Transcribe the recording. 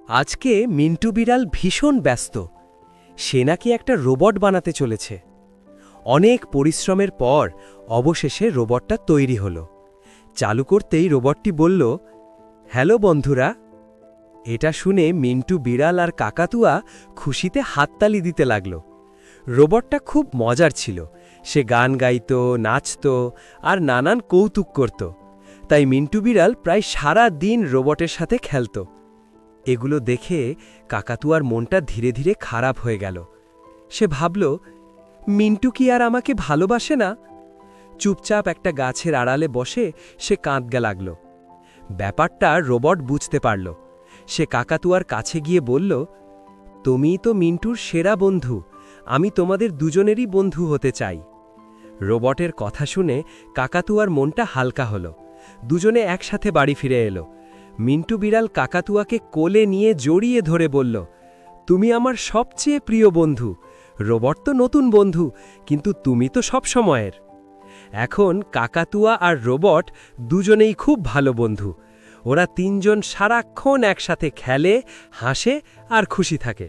আজকে মিন্টু বিড়াল ভীষণ ব্যস্ত। সে নাকি একটা রোবট বানাতে চলেছে। অনেক পরিশ্রমের পর অবশেষে রোবটটা তৈরি হলো। চালু করতেই রোবটটি বলল, হ্যালো বন্ধুরা। এটা শুনে মিন্টু বিড়াল আর কাকাতুয়া খুশিতে হাততালি দিতে লাগল। রোবটটা খুব মজার ছিল। সে গান গাইত, নাচত আর নানান কৌতুক করত। তাই মিন্টু বিড়াল প্রায় সারা দিন রোবটের সাথে খেলত। এগুলো দেখে কাকাতুয়ার মনটা ধীরে ধীরে খারাপ হয়ে গেল। সে ভাবল, মিন্টু কি আর আমাকে ভালোবাসে না? চুপচাপ একটা গাছের আড়ালে বসে সে কাঁদতে লাগল। ব্যাপারটা রোবট বুঝতে পারল। সে কাকাতুয়ার কাছে গিয়ে বলল, তুমিই তো মিন্টুর সেরা বন্ধু, আমি তোমাদের দুজনেরই বন্ধু হতে চাই। রোবটের কথা শুনে কাকাতুয়ার মনটা হালকা হলো। দুজনে একসাথে বাড়ি ফিরে এলো। মিন্টু বিড়াল কাকাতুয়াকে কোলে নিয়ে জড়িয়ে ধরে বলল, তুমি আমার সবচেয়ে প্রিয় বন্ধু। রোবট তো নতুন বন্ধু, কিন্তু তুমি তো সব সময়ের। এখন কাকাতুয়া আর রোবট দুজনেই খুব ভালো বন্ধু। ওরা তিনজন সারাক্ষণ একসাথে খেলে, হাসে আর খুশি থাকে।